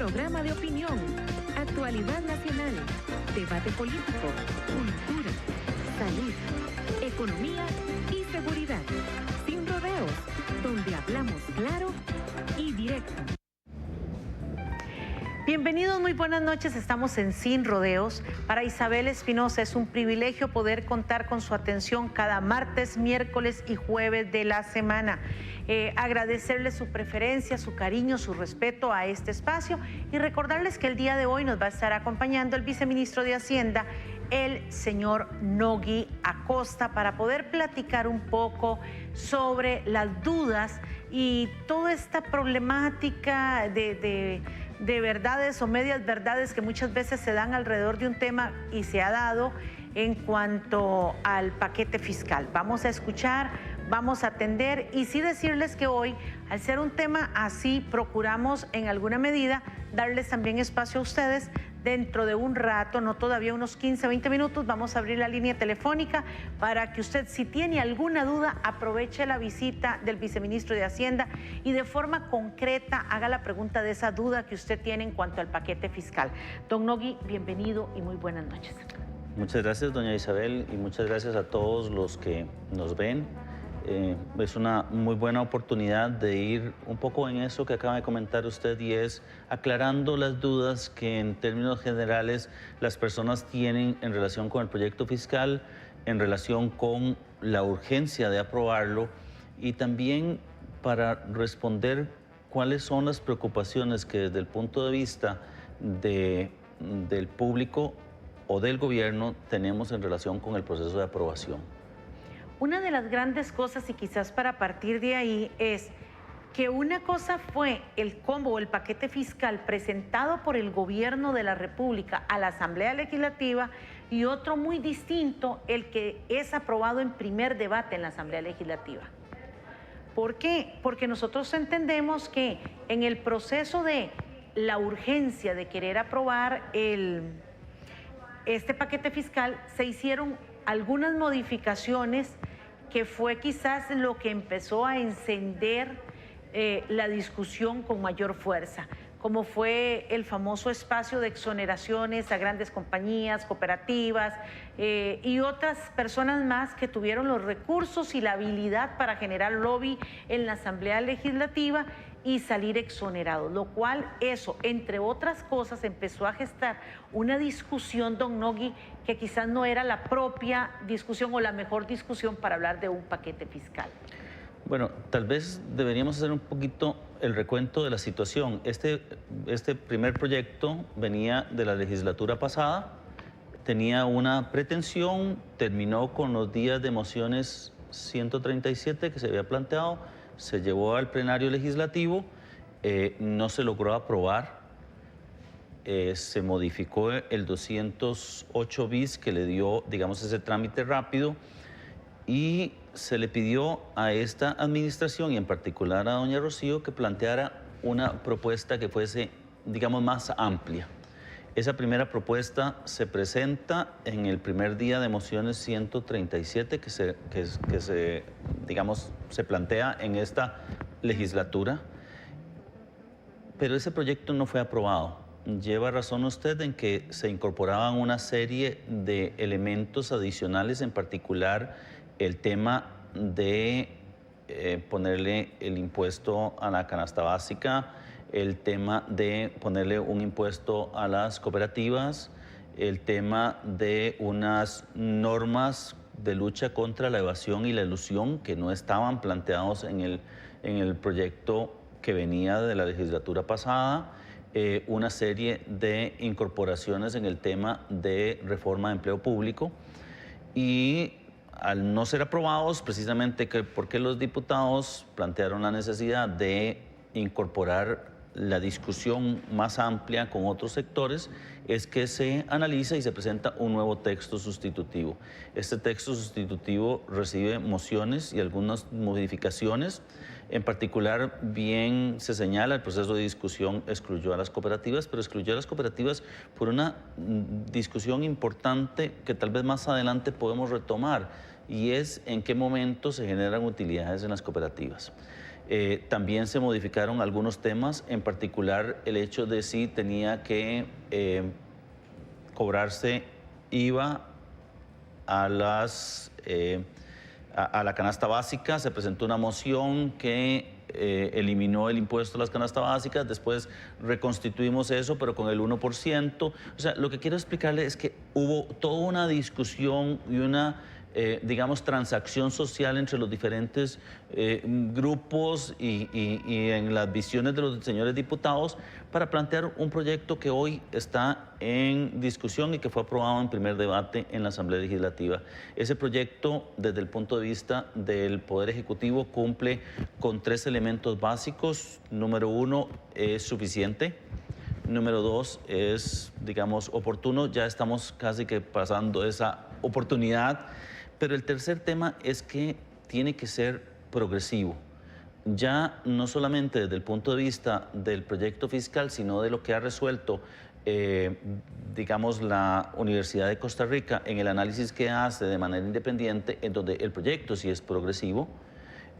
programa de opinión, actualidad nacional, debate político, cultura, salud, economía y seguridad. Sin rodeos, donde hablamos claro y directo. Bienvenidos, muy buenas noches. Estamos en Sin Rodeos. Para Isabel Espinosa es un privilegio poder contar con su atención cada martes, miércoles y jueves de la semana. Agradecerles su preferencia, su cariño, su respeto a este espacio y recordarles que el día de hoy nos va a estar acompañando el viceministro de Hacienda, el señor Nogui Acosta, para poder platicar un poco sobre las dudas y toda esta problemática de verdades o medias verdades que muchas veces se dan alrededor de un tema y se ha dado en cuanto al paquete fiscal. Vamos a escuchar, vamos a atender y sí decirles que hoy, al ser un tema así, procuramos en alguna medida darles también espacio a ustedes. Dentro de un rato, no todavía, unos 15, 20 minutos, vamos a abrir la línea telefónica para que usted, si tiene alguna duda, aproveche la visita del viceministro de Hacienda y de forma concreta haga la pregunta de esa duda que usted tiene en cuanto al paquete fiscal. Don Nogui, bienvenido y muy buenas noches. Muchas gracias, doña Isabel, y muchas gracias a todos los que nos ven. Es una muy buena oportunidad de ir un poco en eso que acaba de comentar usted, y es aclarando las dudas que en términos generales las personas tienen en relación con el proyecto fiscal, en relación con la urgencia de aprobarlo, y también para responder cuáles son las preocupaciones que desde el punto de vista del público o del gobierno tenemos en relación con el proceso de aprobación. Una de las grandes cosas, y quizás para partir de ahí, es que una cosa fue el combo o el paquete fiscal presentado por el gobierno de la República a la Asamblea Legislativa y otro muy distinto, el que es aprobado en primer debate en la Asamblea Legislativa. ¿Por qué? Porque nosotros entendemos que en el proceso de la urgencia de querer aprobar este paquete fiscal se hicieron algunas modificaciones que fue quizás lo que empezó a encender la discusión con mayor fuerza, como fue el famoso espacio de exoneraciones a grandes compañías, cooperativas y otras personas más que tuvieron los recursos y la habilidad para generar lobby en la Asamblea Legislativa y salir exonerados, lo cual eso, entre otras cosas, empezó a gestar una discusión, don Nogui, que quizás no era la propia discusión o la mejor discusión para hablar de un paquete fiscal. Bueno, tal vez deberíamos hacer un poquito el recuento de la situación. Este primer proyecto venía de la legislatura pasada, tenía una pretensión, terminó con los días de mociones 137 que se había planteado, se llevó al plenario legislativo, no se logró aprobar, se modificó el 208 bis que le dio, digamos, ese trámite rápido, y se le pidió a esta administración y en particular a doña Rocío que planteara una propuesta que fuese, digamos, más amplia. Esa primera propuesta se presenta en el primer día de mociones 137 que se plantea en esta legislatura, pero ese proyecto no fue aprobado. Lleva razón usted en que se incorporaban una serie de elementos adicionales, en particular el tema de ponerle el impuesto a la canasta básica, el tema de ponerle un impuesto a las cooperativas, el tema de unas normas de lucha contra la evasión y la elusión que no estaban planteados en el proyecto que venía de la legislatura pasada, una serie de incorporaciones en el tema de reforma de empleo público, y al no ser aprobados, precisamente porque los diputados plantearon la necesidad de incorporar la discusión más amplia con otros sectores, es que se analiza y se presenta un nuevo texto sustitutivo. Este texto sustitutivo recibe mociones y algunas modificaciones. En particular, bien se señala, el proceso de discusión excluyó a las cooperativas, pero excluyó a las cooperativas por una discusión importante que tal vez más adelante podemos retomar, y es en qué momento se generan utilidades en las cooperativas. También se modificaron algunos temas, en particular el hecho de si tenía que cobrarse IVA a la canasta básica. Se presentó una moción que eliminó el impuesto a las canastas básicas, después reconstituimos eso, pero con el 1%. O sea, lo que quiero explicarle es que hubo toda una discusión y una, digamos, transacción social entre los diferentes grupos y en las visiones de los señores diputados para plantear un proyecto que hoy está en discusión y que fue aprobado en primer debate en la Asamblea Legislativa. Ese proyecto, desde el punto de vista del Poder Ejecutivo, cumple con 3 elementos básicos. Número 1, es suficiente. Número 2, es, digamos, oportuno. Ya estamos casi que pasando esa oportunidad. Pero el tercer tema es que tiene que ser progresivo. Ya no solamente desde el punto de vista del proyecto fiscal, sino de lo que ha resuelto, digamos, la Universidad de Costa Rica en el análisis que hace de manera independiente, en donde el proyecto sí es progresivo.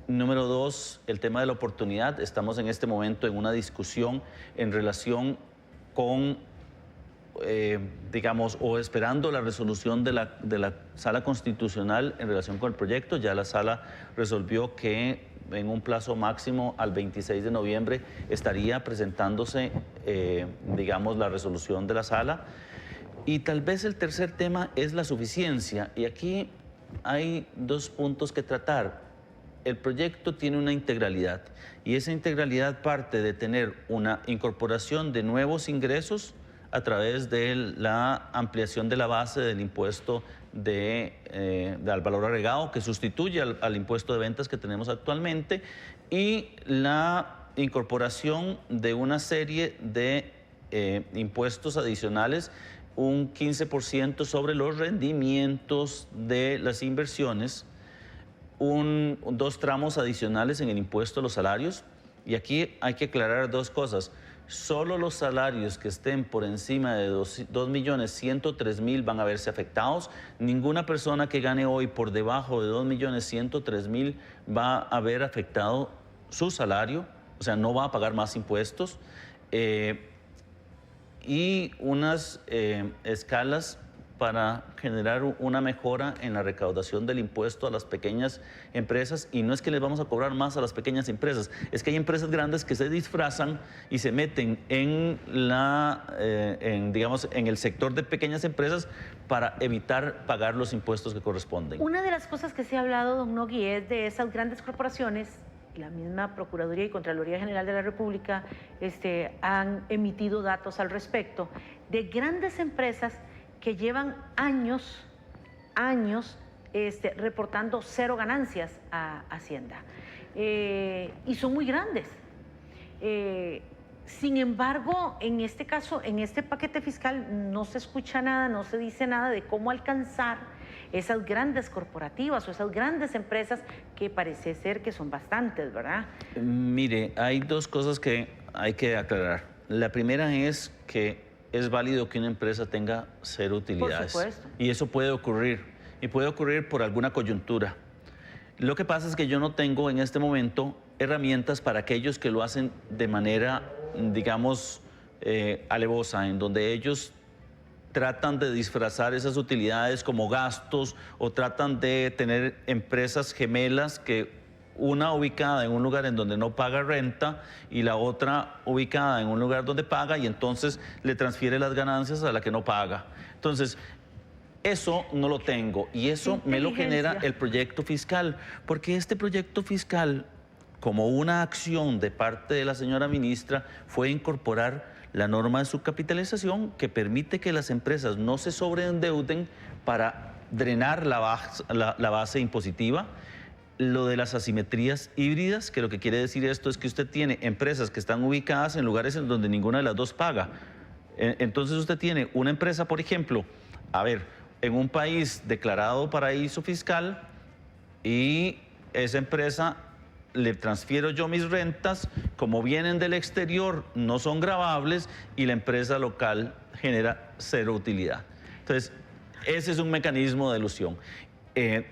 Número 2, el tema de la oportunidad. Estamos en este momento en una discusión en relación con, digamos, o esperando la resolución de la Sala Constitucional en relación con el proyecto. Ya la Sala resolvió que en un plazo máximo al 26 de noviembre estaría presentándose, digamos, la resolución de la Sala. Y tal vez el tercer tema es la suficiencia. Y aquí hay 2 puntos que tratar. El proyecto tiene una integralidad y esa integralidad parte de tener una incorporación de nuevos ingresos a través de la ampliación de la base del impuesto al valor agregado, que sustituye al impuesto de ventas que tenemos actualmente, y la incorporación de una serie de impuestos adicionales, un 15% sobre los rendimientos de las inversiones, 2 tramos adicionales en el impuesto a los salarios. Y aquí hay que aclarar 2 cosas. Solo los salarios que estén por encima de 2.103.000 van a verse afectados. Ninguna persona que gane hoy por debajo de 2.103.000 va a haber afectado su salario, o sea, no va a pagar más impuestos. Y unas escalas para generar una mejora en la recaudación del impuesto a las pequeñas empresas. Y no es que les vamos a cobrar más a las pequeñas empresas, es que hay empresas grandes que se disfrazan y se meten digamos, en el sector de pequeñas empresas para evitar pagar los impuestos que corresponden. Una de las cosas que se ha hablado, don Nogui, es de esas grandes corporaciones. La misma Procuraduría y Contraloría General de la República han emitido datos al respecto de grandes empresas que llevan años reportando 0 ganancias a Hacienda. Y son muy grandes. Sin embargo, en este caso, en este paquete fiscal, no se escucha nada, no se dice nada de cómo alcanzar esas grandes corporativas o esas grandes empresas que parece ser que son bastantes, ¿verdad? Mire, hay 2 cosas que hay que aclarar. La primera es que es válido que una empresa tenga 0 utilidades. Por supuesto. Y eso puede ocurrir. Y puede ocurrir por alguna coyuntura. Lo que pasa es que yo no tengo en este momento herramientas para aquellos que lo hacen de manera, digamos, alevosa, en donde ellos tratan de disfrazar esas utilidades como gastos o tratan de tener empresas gemelas que una ubicada en un lugar en donde no paga renta y la otra ubicada en un lugar donde paga y entonces le transfiere las ganancias a la que no paga. Entonces, eso no lo tengo y eso me lo genera el proyecto fiscal, porque este proyecto fiscal, como una acción de parte de la señora ministra, fue incorporar la norma de subcapitalización que permite que las empresas no se sobreendeuden para drenar la base impositiva. Lo de las asimetrías híbridas, que lo que quiere decir esto es que usted tiene empresas que están ubicadas en lugares en donde ninguna de las 2 paga. Entonces usted tiene una empresa, por ejemplo, en un país declarado paraíso fiscal y esa empresa le transfiero yo mis rentas, como vienen del exterior no son gravables y la empresa local genera 0 utilidad. Entonces, ese es un mecanismo de elusión.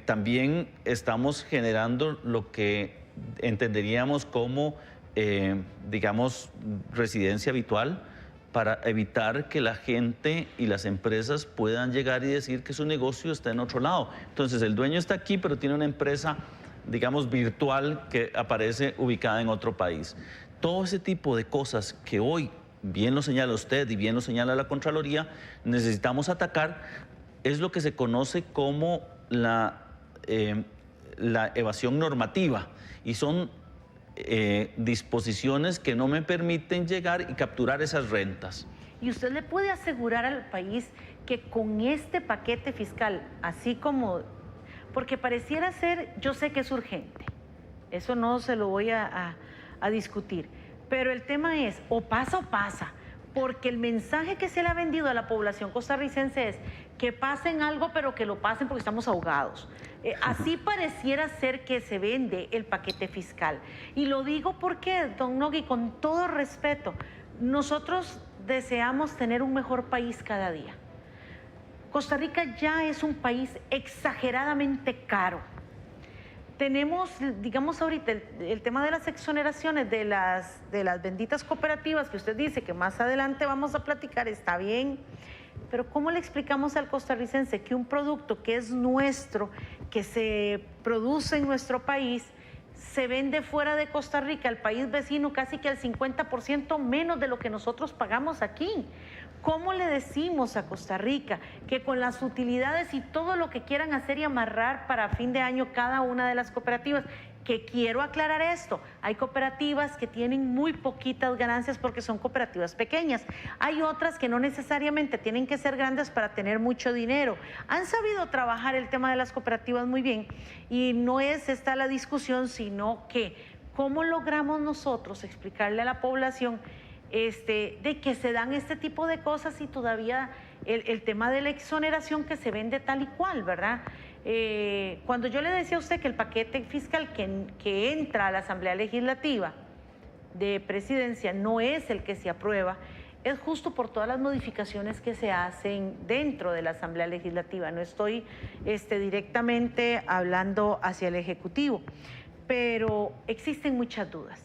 También estamos generando lo que entenderíamos como, digamos, residencia habitual, para evitar que la gente y las empresas puedan llegar y decir que su negocio está en otro lado. Entonces, el dueño está aquí, pero tiene una empresa, digamos, virtual que aparece ubicada en otro país. Todo ese tipo de cosas que hoy, bien lo señala usted y bien lo señala la Contraloría, necesitamos atacar, es lo que se conoce como la evasión normativa, y son disposiciones que no me permiten llegar y capturar esas rentas. ¿Y usted le puede asegurar al país que con este paquete fiscal, así como, porque pareciera ser, yo sé que es urgente, eso no se lo voy a discutir, pero el tema es o pasa, porque el mensaje que se le ha vendido a la población costarricense es que pasen algo, pero que lo pasen porque estamos ahogados. Así pareciera ser que se vende el paquete fiscal. Y lo digo porque, don Nogui, con todo respeto, nosotros deseamos tener un mejor país cada día. Costa Rica ya es un país exageradamente caro. Tenemos, digamos ahorita, el tema de las exoneraciones de las benditas cooperativas, que usted dice que más adelante vamos a platicar, está bien, pero ¿cómo le explicamos al costarricense que un producto que es nuestro, que se produce en nuestro país, se vende fuera de Costa Rica, al país vecino, casi que al 50% menos de lo que nosotros pagamos aquí? ¿Cómo le decimos a Costa Rica que con las utilidades y todo lo que quieran hacer y amarrar para fin de año cada una de las cooperativas? Que quiero aclarar esto, hay cooperativas que tienen muy poquitas ganancias porque son cooperativas pequeñas. Hay otras que no necesariamente tienen que ser grandes para tener mucho dinero. Han sabido trabajar el tema de las cooperativas muy bien, y no es esta la discusión, sino que cómo logramos nosotros explicarle a la población de que se dan este tipo de cosas, y todavía el tema de la exoneración que se vende tal y cual, ¿verdad? Cuando yo le decía a usted que el paquete fiscal que entra a la Asamblea Legislativa de Presidencia no es el que se aprueba, es justo por todas las modificaciones que se hacen dentro de la Asamblea Legislativa. No estoy directamente hablando hacia el Ejecutivo, pero existen muchas dudas.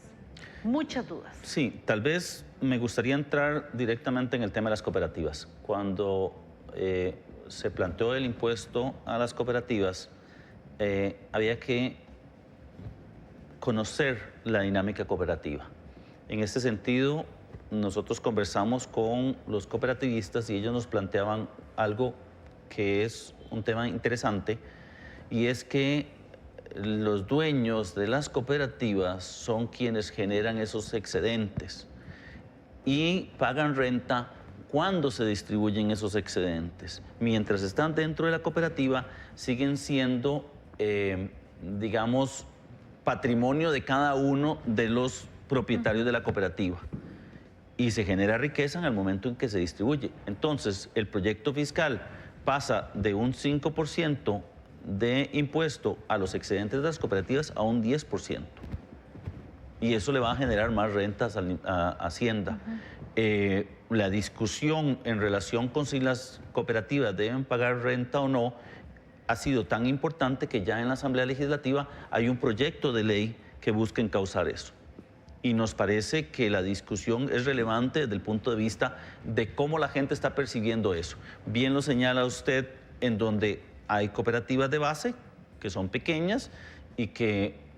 Muchas dudas. Sí, tal vez me gustaría entrar directamente en el tema de las cooperativas. Cuando se planteó el impuesto a las cooperativas, había que conocer la dinámica cooperativa. En este sentido, nosotros conversamos con los cooperativistas y ellos nos planteaban algo que es un tema interesante, y es que los dueños de las cooperativas son quienes generan esos excedentes y pagan renta cuando se distribuyen esos excedentes. Mientras están dentro de la cooperativa, siguen siendo, digamos, patrimonio de cada uno de los propietarios de la cooperativa, y se genera riqueza en el momento en que se distribuye. Entonces, el proyecto fiscal pasa de un 5% de impuesto a los excedentes de las cooperativas a un 10%. Y eso le va a generar más rentas a Hacienda. La discusión en relación con si las cooperativas deben pagar renta o no ha sido tan importante que ya en la Asamblea Legislativa hay un proyecto de ley que busca encauzar eso. Y nos parece que la discusión es relevante desde el punto de vista de cómo la gente está percibiendo eso. Bien lo señala usted, en donde hay cooperativas de base que son pequeñas y que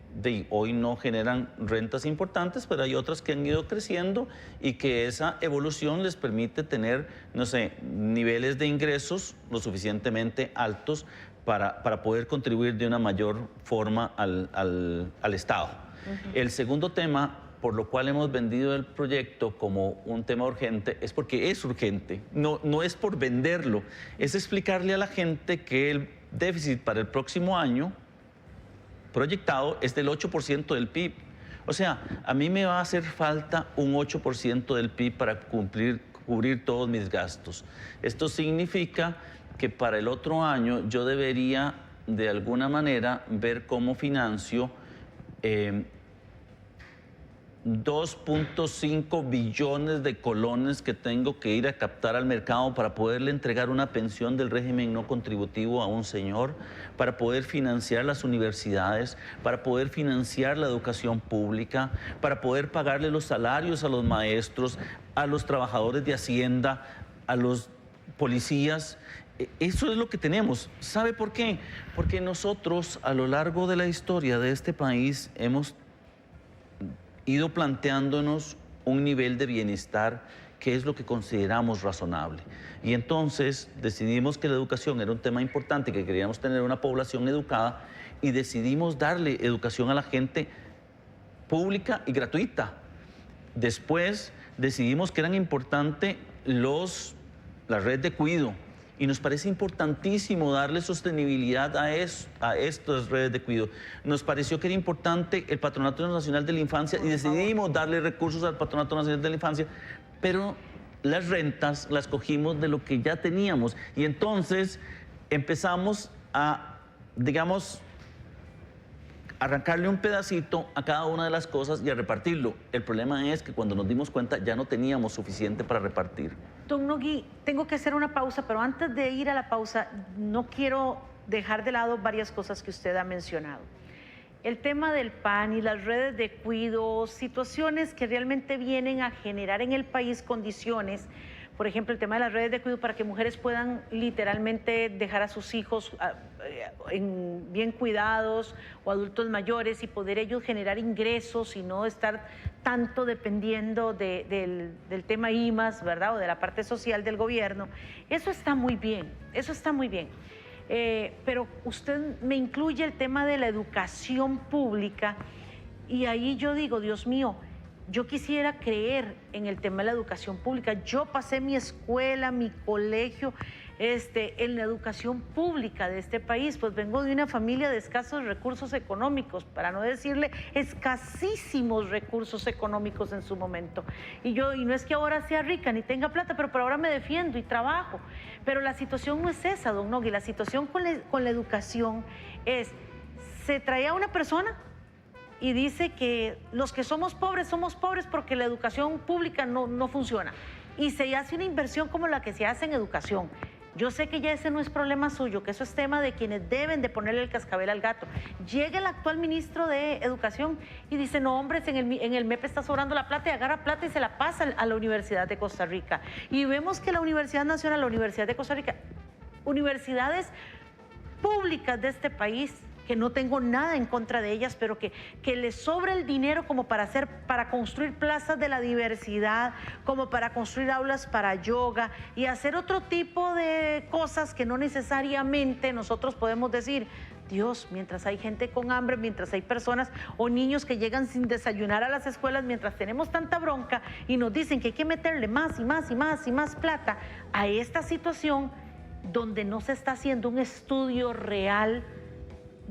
hoy no generan rentas importantes, pero hay otras que han ido creciendo y que esa evolución les permite tener, no sé, niveles de ingresos lo suficientemente altos para poder contribuir de una mayor forma al Estado. El segundo tema, por lo cual hemos vendido el proyecto como un tema urgente, es porque es urgente, no es por venderlo, es explicarle a la gente que el déficit para el próximo año proyectado es del 8% del PIB. O sea, a mí me va a hacer falta un 8% del PIB para cubrir todos mis gastos. Esto significa que para el otro año yo debería de alguna manera ver cómo financio 2.5 billones de colones que tengo que ir a captar al mercado para poderle entregar una pensión del régimen no contributivo a un señor, para poder financiar las universidades, para poder financiar la educación pública, para poder pagarle los salarios a los maestros, a los trabajadores de Hacienda, a los policías. Eso es lo que tenemos. ¿Sabe por qué? Porque nosotros a lo largo de la historia de este país hemos ido planteándonos un nivel de bienestar que es lo que consideramos razonable. Y entonces decidimos que la educación era un tema importante, que queríamos tener una población educada y decidimos darle educación a la gente pública y gratuita. Después decidimos que eran importantes la red de cuidado. Y nos parece importantísimo darle sostenibilidad a estas redes de cuidado. Nos pareció que era importante el Patronato Nacional de la Infancia y decidimos darle recursos al Patronato Nacional de la Infancia, pero las rentas las cogimos de lo que ya teníamos. Y entonces empezamos a, digamos, arrancarle un pedacito a cada una de las cosas y a repartirlo. El problema es que cuando nos dimos cuenta ya no teníamos suficiente para repartir. Don Nogui, tengo que hacer una pausa, pero antes de ir a la pausa, no quiero dejar de lado varias cosas que usted ha mencionado. El tema del PAN y las redes de cuidado, situaciones que realmente vienen a generar en el país condiciones. Por ejemplo, el tema de las redes de cuidado para que mujeres puedan literalmente dejar a sus hijos bien cuidados o adultos mayores y poder ellos generar ingresos y no estar tanto dependiendo del tema IMAS, ¿verdad? O de la parte social del gobierno. Eso está muy bien, eso está muy bien. Pero usted me incluye el tema de la educación pública y ahí yo digo, Dios mío, yo quisiera creer en el tema de la educación pública. Yo pasé mi escuela, mi colegio, en la educación pública de este país, pues vengo de una familia de escasos recursos económicos, para no decirle escasísimos recursos económicos en su momento. Y no es que ahora sea rica ni tenga plata, pero por ahora me defiendo y trabajo. Pero la situación no es esa, don Nogui. La situación con la educación es, se trae a una persona y dice que los que somos pobres porque la educación pública no funciona. Y se hace una inversión como la que se hace en educación. Yo sé que ya ese no es problema suyo, que eso es tema de quienes deben de ponerle el cascabel al gato. Llega el actual ministro de Educación y dice, no, hombres, en el MEP está sobrando la plata, y agarra plata y se la pasa a la Universidad de Costa Rica. Y vemos que la Universidad Nacional, la Universidad de Costa Rica, universidades públicas de este país, que no tengo nada en contra de ellas, pero que les sobra el dinero como para construir plazas de la diversidad, como para construir aulas para yoga y hacer otro tipo de cosas que no necesariamente nosotros podemos decir, Dios, mientras hay gente con hambre, mientras hay personas o niños que llegan sin desayunar a las escuelas, mientras tenemos tanta bronca y nos dicen que hay que meterle más y más y más y más plata a esta situación donde no se está haciendo un estudio real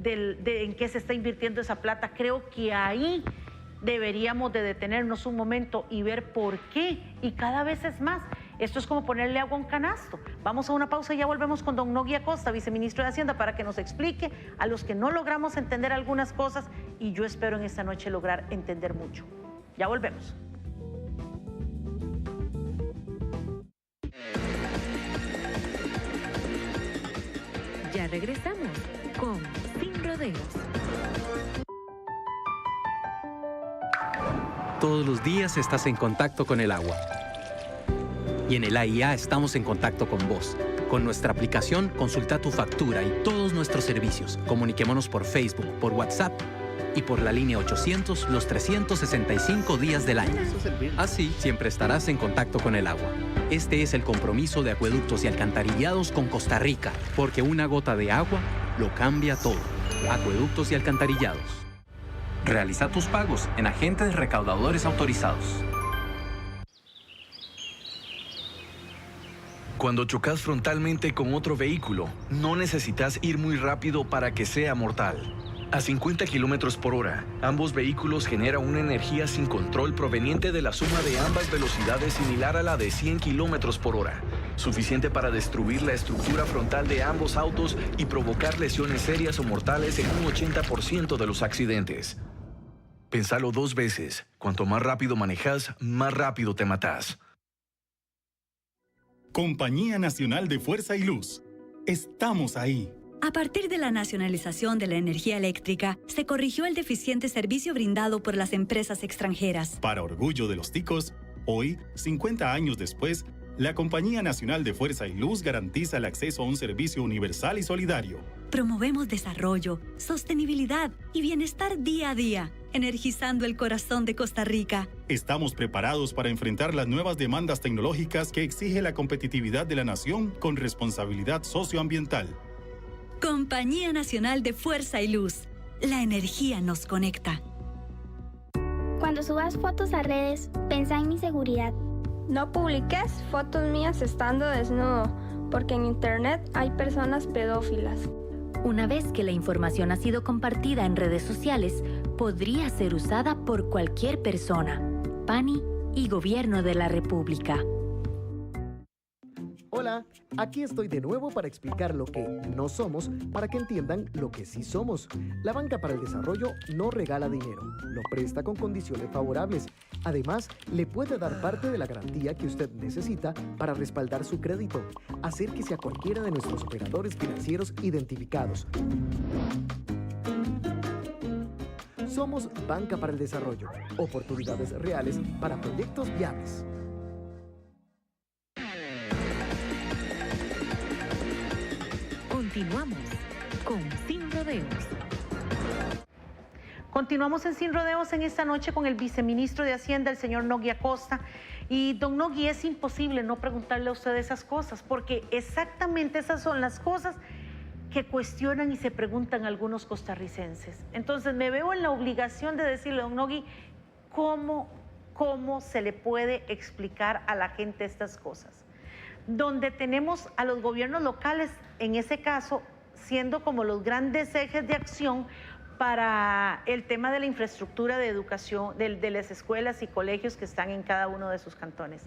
en qué se está invirtiendo esa plata. Creo que ahí deberíamos de detenernos un momento y ver por qué, y cada vez es más. Esto es como ponerle agua a un canasto. Vamos a una pausa y ya volvemos con don Nogui Acosta, viceministro de Hacienda, para que nos explique a los que no logramos entender algunas cosas, y yo espero en esta noche lograr entender mucho. Ya volvemos. Ya regresamos con Sin Rodeos. Todos los días estás en contacto con el agua. Y en el AIA estamos en contacto con vos. Con nuestra aplicación, consulta tu factura y todos nuestros servicios. Comuniquémonos por Facebook, por WhatsApp y por la línea 800 los 365 días del año. Así siempre estarás en contacto con el agua. Este es el compromiso de Acueductos y Alcantarillados con Costa Rica, porque una gota de agua lo cambia todo. Acueductos y Alcantarillados. Realiza tus pagos en agentes recaudadores autorizados. Cuando chocas frontalmente con otro vehículo, no necesitas ir muy rápido para que sea mortal. A 50 kilómetros por hora, ambos vehículos generan una energía sin control proveniente de la suma de ambas velocidades similar a la de 100 kilómetros por hora, suficiente para destruir la estructura frontal de ambos autos y provocar lesiones serias o mortales en un 80% de los accidentes. Pensalo 2 veces. Cuanto más rápido manejas, más rápido te matas. Compañía Nacional de Fuerza y Luz. Estamos ahí. A partir de la nacionalización de la energía eléctrica, se corrigió el deficiente servicio brindado por las empresas extranjeras. Para orgullo de los ticos, hoy, 50 años después, la Compañía Nacional de Fuerza y Luz garantiza el acceso a un servicio universal y solidario. Promovemos desarrollo, sostenibilidad y bienestar día a día, energizando el corazón de Costa Rica. Estamos preparados para enfrentar las nuevas demandas tecnológicas que exige la competitividad de la nación con responsabilidad socioambiental. Compañía Nacional de Fuerza y Luz. La energía nos conecta. Cuando subas fotos a redes, pensá en mi seguridad. No publiques fotos mías estando desnudo, porque en internet hay personas pedófilas. Una vez que la información ha sido compartida en redes sociales, podría ser usada por cualquier persona. PANI y Gobierno de la República. Hola, aquí estoy de nuevo para explicar lo que no somos para que entiendan lo que sí somos. La Banca para el Desarrollo no regala dinero, lo presta con condiciones favorables. Además, le puede dar parte de la garantía que usted necesita para respaldar su crédito. Acérquese a cualquiera de nuestros operadores financieros identificados. Somos Banca para el Desarrollo, oportunidades reales para proyectos viables. Continuamos con Sin Rodeos. Continuamos en Sin Rodeos en esta noche con el viceministro de Hacienda, el señor Nogui Acosta. Y don Nogui, es imposible no preguntarle a usted esas cosas, porque exactamente esas son las cosas que cuestionan y se preguntan algunos costarricenses. Entonces me veo en la obligación de decirle, don Nogui, ¿cómo se le puede explicar a la gente estas cosas? Donde tenemos a los gobiernos locales, en ese caso, siendo como los grandes ejes de acción para el tema de la infraestructura de educación, de las escuelas y colegios que están en cada uno de sus cantones.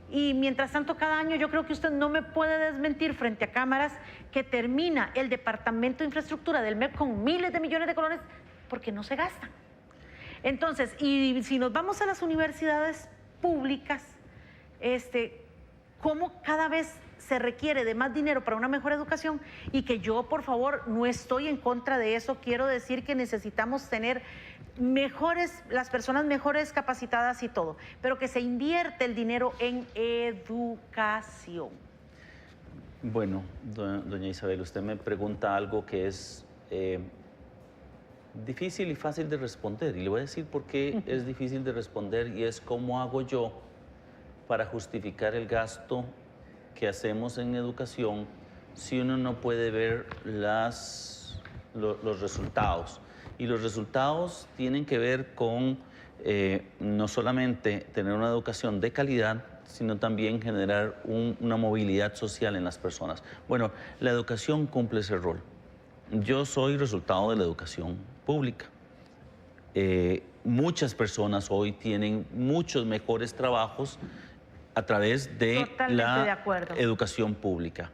Y mientras tanto, cada año yo creo que usted no me puede desmentir frente a cámaras que termina el Departamento de Infraestructura del MEP con miles de millones de colones porque no se gastan. Entonces, y si nos vamos a las universidades públicas, cómo cada vez se requiere de más dinero para una mejor educación, y que yo, por favor, no estoy en contra de eso. Quiero decir que necesitamos tener las personas mejores capacitadas y todo, pero que se invierte el dinero en educación. Bueno, doña Isabel, usted me pregunta algo que es difícil y fácil de responder, y le voy a decir por qué es difícil de responder, y es cómo hago yo para justificar el gasto que hacemos en educación si uno no puede ver los resultados. Y los resultados tienen que ver con no solamente tener una educación de calidad, sino también generar una movilidad social en las personas. Bueno, la educación cumple ese rol. Yo soy resultado de la educación pública. Muchas personas hoy tienen muchos mejores trabajos a través de la educación pública.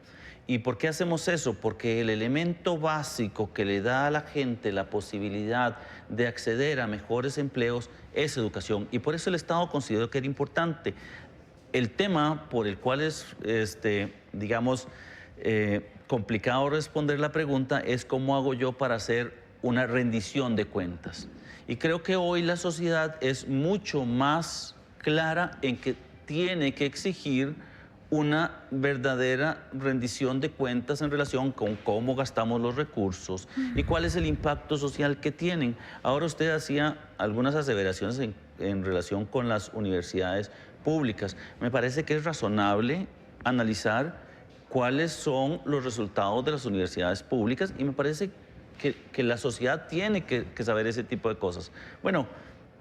¿Y por qué hacemos eso? Porque el elemento básico que le da a la gente la posibilidad de acceder a mejores empleos es educación. Y por eso el Estado consideró que era importante. El tema por el cual es, complicado responder la pregunta es cómo hago yo para hacer una rendición de cuentas. Y creo que hoy la sociedad es mucho más clara en que tiene que exigir una verdadera rendición de cuentas en relación con cómo gastamos los recursos y cuál es el impacto social que tienen. Ahora usted hacía algunas aseveraciones en relación con las universidades públicas. Me parece que es razonable analizar cuáles son los resultados de las universidades públicas, y me parece que la sociedad tiene que saber ese tipo de cosas. Bueno,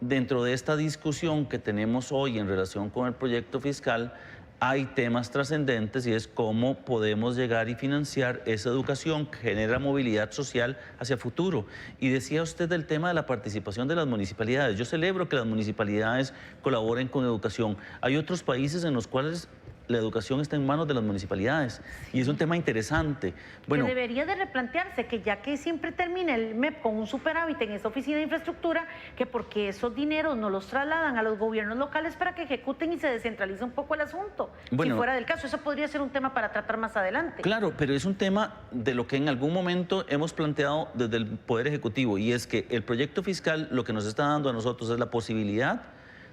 dentro de esta discusión que tenemos hoy en relación con el proyecto fiscal, hay temas trascendentes, y es cómo podemos llegar y financiar esa educación que genera movilidad social hacia futuro. Y decía usted del tema de la participación de las municipalidades. Yo celebro que las municipalidades colaboren con educación. Hay otros países en los cuales la educación está en manos de las municipalidades y es un tema interesante. Bueno, que debería de replantearse que ya que siempre termina el MEP con un superávit en esa oficina de infraestructura, que porque esos dineros no los trasladan a los gobiernos locales para que ejecuten y se descentralice un poco el asunto. Bueno, si fuera del caso, eso podría ser un tema para tratar más adelante. Claro, pero es un tema de lo que en algún momento hemos planteado desde el Poder Ejecutivo, y es que el proyecto fiscal lo que nos está dando a nosotros es la posibilidad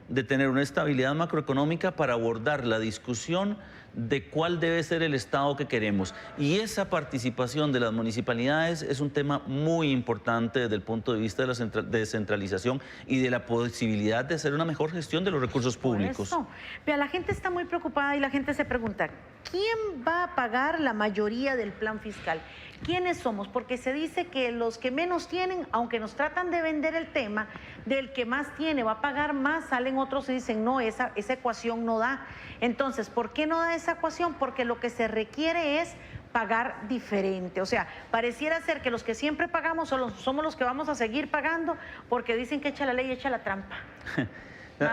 de tener una estabilidad macroeconómica para abordar la discusión de cuál debe ser el Estado que queremos. Y esa participación de las municipalidades es un tema muy importante desde el punto de vista de la descentralización y de la posibilidad de hacer una mejor gestión de los recursos públicos. Por eso. Vea, la gente está muy preocupada y la gente se pregunta, ¿quién va a pagar la mayoría del plan fiscal? ¿Quiénes somos? Porque se dice que los que menos tienen, aunque nos tratan de vender el tema del que más tiene va a pagar más, salen otros y dicen, no, esa ecuación no da. Entonces, ¿por qué no da esa ecuación? Porque lo que se requiere es pagar diferente. O sea, pareciera ser que los que siempre pagamos somos los que vamos a seguir pagando porque dicen que echa la ley, echa la trampa.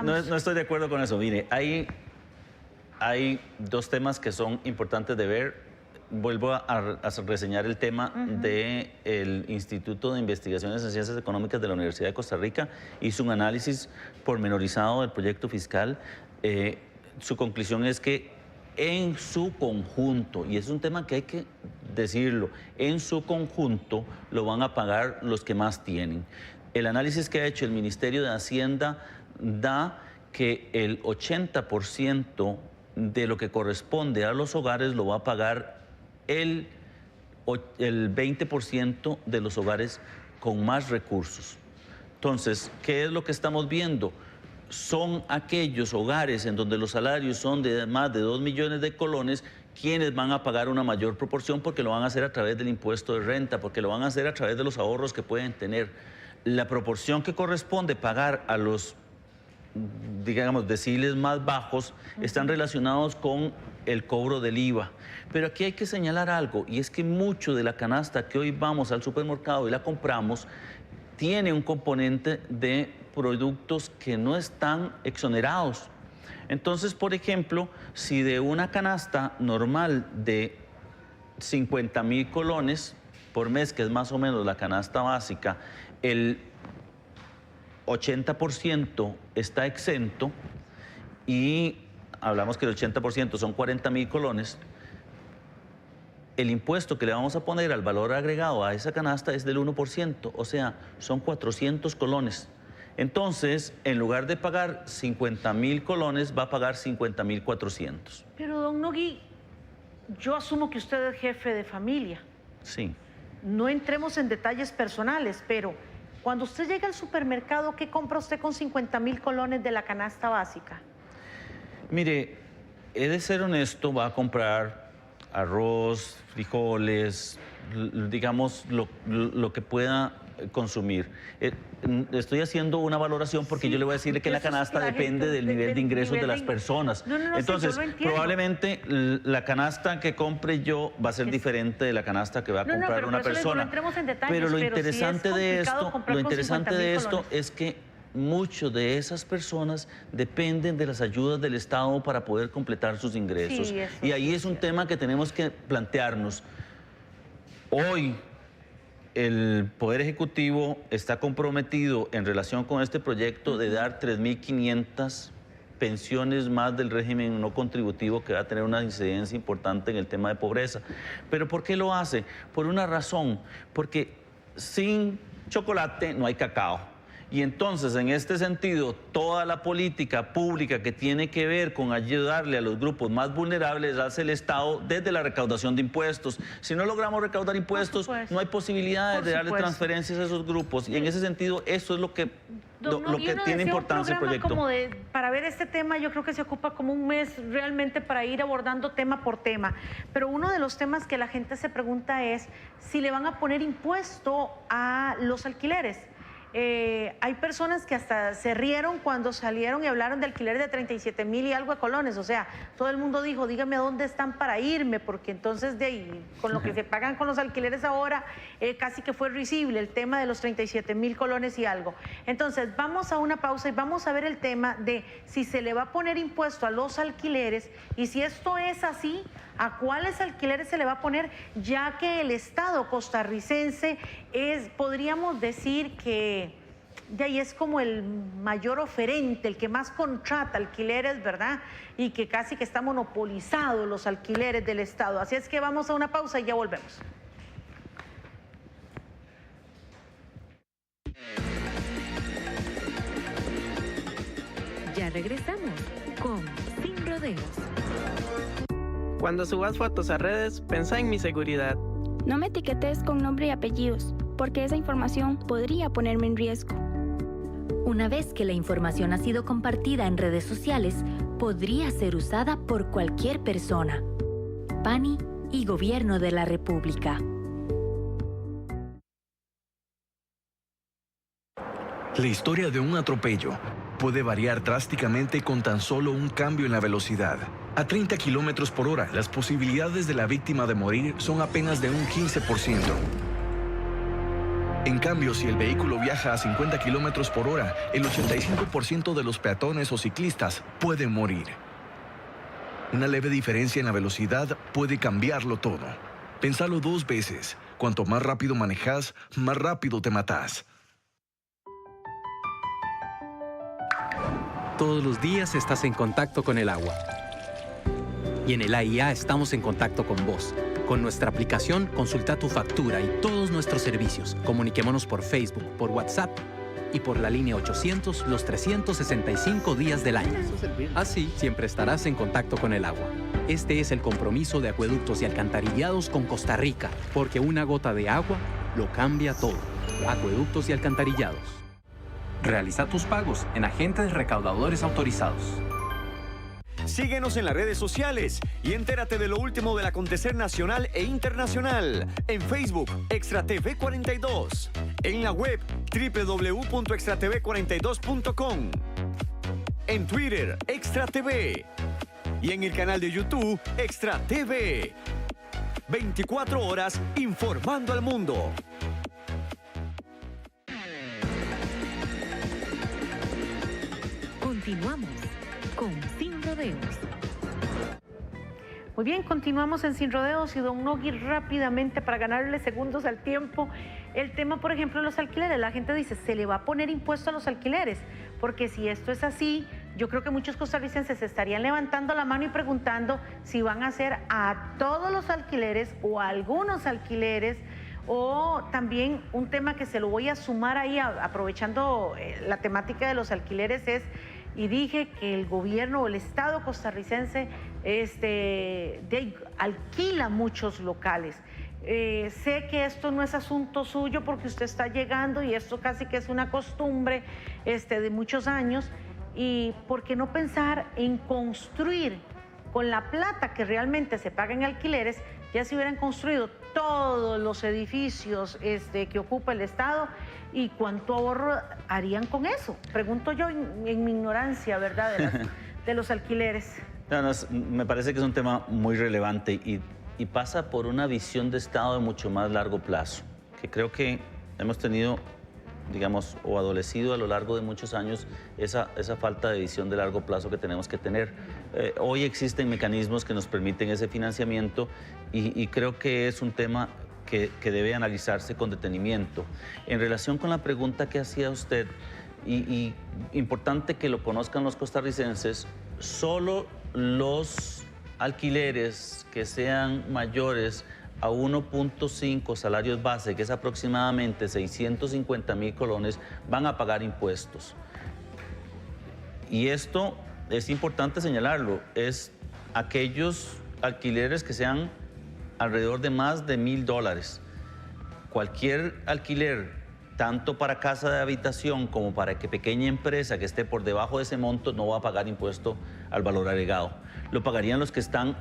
No estoy de acuerdo con eso. Mire, hay dos temas que son importantes de ver. Vuelvo a reseñar el tema del Instituto de Investigaciones en Ciencias Económicas de la Universidad de Costa Rica. Hizo un análisis pormenorizado del proyecto fiscal. Su conclusión es que en su conjunto, y es un tema que hay que decirlo, en su conjunto lo van a pagar los que más tienen. El análisis que ha hecho el Ministerio de Hacienda da que el 80% de lo que corresponde a los hogares lo va a pagar el 20% de los hogares con más recursos. Entonces, ¿qué es lo que estamos viendo? Son aquellos hogares en donde los salarios son de más de 2 millones de colones quienes van a pagar una mayor proporción porque lo van a hacer a través del impuesto de renta, porque lo van a hacer a través de los ahorros que pueden tener. La proporción que corresponde pagar a los, digamos, deciles más bajos están relacionados con el cobro del IVA. Pero aquí hay que señalar algo, y es que mucho de la canasta que hoy vamos al supermercado y la compramos tiene un componente de productos que no están exonerados. Entonces, por ejemplo, si de una canasta normal de 50,000 colones por mes, que es más o menos la canasta básica, el 80% está exento y hablamos que el 80% son 40,000 colones, el impuesto que le vamos a poner al valor agregado a esa canasta es del 1%, o sea, son 400 colones. Entonces, en lugar de pagar 50,000 colones, va a pagar 50,400. Pero, don Nogui, yo asumo que usted es jefe de familia. Sí. No entremos en detalles personales, pero cuando usted llega al supermercado, ¿qué compra usted con 50,000 colones de la canasta básica? Mire, he de ser honesto, va a comprar arroz, frijoles, digamos, lo que pueda consumir. Estoy haciendo una valoración porque yo le voy a decir que la canasta depende del nivel de ingresos de las personas. Entonces, probablemente la canasta que compre yo va a ser diferente de la canasta que va a comprar una persona. Pero lo interesante de esto es que muchas de esas personas dependen de las ayudas del Estado para poder completar sus ingresos. Sí, y ahí es un tema que tenemos que plantearnos. Hoy el Poder Ejecutivo está comprometido en relación con este proyecto de dar 3.500 pensiones más del régimen no contributivo, que va a tener una incidencia importante en el tema de pobreza. ¿Pero por qué lo hace? Por una razón, porque sin chocolate no hay cacao. Y entonces, en este sentido, toda la política pública que tiene que ver con ayudarle a los grupos más vulnerables hace el Estado desde la recaudación de impuestos. Si no logramos recaudar impuestos, no hay posibilidades de darle transferencias a esos grupos. Y en ese sentido, eso es lo que tiene importancia el proyecto. Para ver este tema, yo creo que se ocupa como un mes realmente para ir abordando tema por tema. Pero uno de los temas que la gente se pregunta es si le van a poner impuesto a los alquileres. hay personas que hasta se rieron cuando salieron y hablaron de alquileres de 37,000 y algo de colones. O sea, todo el mundo dijo, dígame a dónde están para irme, porque entonces de ahí, con lo que se pagan con los alquileres ahora, casi que fue risible el tema de los 37,000 colones y algo. Entonces, vamos a una pausa y vamos a ver el tema de si se le va a poner impuesto a los alquileres y si esto es así, a cuáles alquileres se le va a poner, ya que el Estado costarricense es, podríamos decir que de ahí es como el mayor oferente, el que más contrata alquileres, ¿verdad? Y que casi que está monopolizado los alquileres del Estado. Así es que vamos a una pausa y ya volvemos. Ya regresamos con Sin Rodeos. Cuando subas fotos a redes, pensá en mi seguridad. No me etiquetes con nombre y apellidos, porque esa información podría ponerme en riesgo. Una vez que la información ha sido compartida en redes sociales, podría ser usada por cualquier persona. PANI y Gobierno de la República. La historia de un atropello puede variar drásticamente con tan solo un cambio en la velocidad. A 30 kilómetros por hora, las posibilidades de la víctima de morir son apenas de un 15%. En cambio, si el vehículo viaja a 50 kilómetros por hora, el 85% de los peatones o ciclistas pueden morir. Una leve diferencia en la velocidad puede cambiarlo todo. Pénsalo 2 veces. Cuanto más rápido manejas, más rápido te matas. Todos los días estás en contacto con el agua. Y en el AIA estamos en contacto con vos. Con nuestra aplicación, consulta tu factura y todos nuestros servicios. Comuniquémonos por Facebook, por WhatsApp y por la línea 800 los 365 días del año. Así, siempre estarás en contacto con el agua. Este es el compromiso de Acueductos y Alcantarillados con Costa Rica, porque una gota de agua lo cambia todo. Acueductos y Alcantarillados. Realiza tus pagos en agentes recaudadores autorizados. Síguenos en las redes sociales y entérate de lo último del acontecer nacional e internacional. En Facebook, Extra TV 42. En la web, www.extratv42.com. En Twitter, Extra TV. Y en el canal de YouTube, Extra TV. 24 horas informando al mundo. Continuamos con Sin Rodeos. Muy bien, continuamos en Sin Rodeos y don Nogui rápidamente para ganarle segundos al tiempo. El tema, por ejemplo, de los alquileres. La gente dice, ¿se le va a poner impuesto a los alquileres? Porque si esto es así, yo creo que muchos costarricenses se estarían levantando la mano y preguntando si van a hacer a todos los alquileres o a algunos alquileres. O también un tema que se lo voy a sumar ahí, aprovechando la temática de los alquileres, es, y dije que el gobierno o el Estado costarricense alquila muchos locales. Sé que esto no es asunto suyo porque usted está llegando y esto casi que es una costumbre de muchos años. Y ¿por qué no pensar en construir con la plata que realmente se paga en alquileres? Ya se hubieran construido todos los edificios que ocupa el Estado, ¿y cuánto ahorro harían con eso? Pregunto yo en mi ignorancia, ¿verdad? De los alquileres. Me parece que es un tema muy relevante y pasa por una visión de Estado de mucho más largo plazo, que creo que hemos tenido, digamos, o adolecido a lo largo de muchos años esa falta de visión de largo plazo que tenemos que tener. Hoy existen mecanismos que nos permiten ese financiamiento y creo que es un tema que debe analizarse con detenimiento. En relación con la pregunta que hacía usted, y importante que lo conozcan los costarricenses, solo los alquileres que sean mayores a 1.5 salarios base, que es aproximadamente 650,000 colones, van a pagar impuestos. Y esto es importante señalarlo, es aquellos alquileres que sean alrededor de más de $1,000. Cualquier alquiler, tanto para casa de habitación como para que pequeña empresa que esté por debajo de ese monto, no va a pagar impuesto al valor agregado. Lo pagarían los que están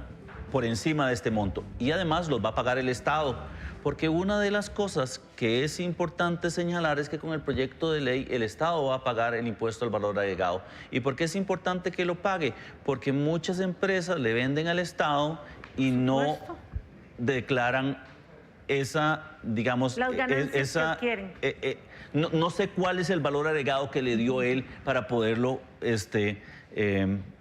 por encima de este monto. Y además los va a pagar el Estado, porque una de las cosas que es importante señalar es que con el proyecto de ley el Estado va a pagar el impuesto al valor agregado. ¿Y por qué es importante que lo pague? Porque muchas empresas le venden al Estado y no declaran esa, digamos, las ganancias que quieren. No sé cuál es el valor agregado que le dio él para poderlo,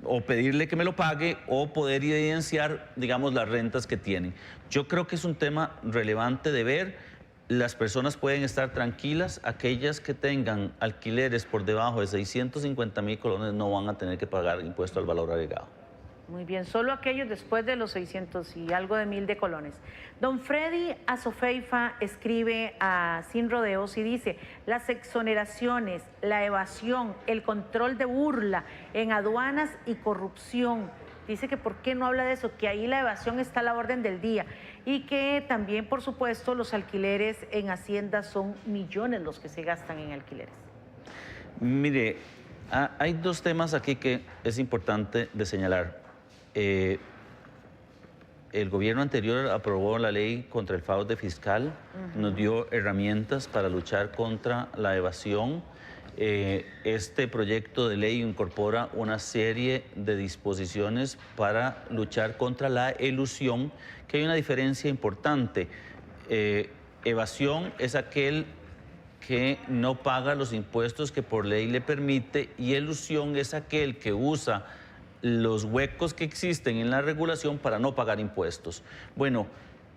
o pedirle que me lo pague o poder evidenciar, digamos, las rentas que tienen. Yo creo que es un tema relevante de ver. Las personas pueden estar tranquilas, aquellas que tengan alquileres por debajo de 650,000 colones no van a tener que pagar impuesto al valor agregado. Muy bien, solo aquellos después de los 600 y algo de 1,000 de colones. Don Freddy Azofeifa escribe a Sin Rodeos y dice: las exoneraciones, la evasión, el control de burla en aduanas y corrupción. Dice que por qué no habla de eso, que ahí la evasión está a la orden del día y que también, por supuesto, los alquileres en Hacienda son millones los que se gastan en alquileres. Mire, hay dos temas aquí que es importante de señalar. El gobierno anterior aprobó la ley contra el fraude fiscal, nos dio herramientas para luchar contra la evasión. Este proyecto de ley incorpora una serie de disposiciones para luchar contra la elusión, que hay una diferencia importante. Evasión es aquel que no paga los impuestos que por ley le permite, y elusión es aquel que usa los huecos que existen en la regulación para no pagar impuestos. Bueno,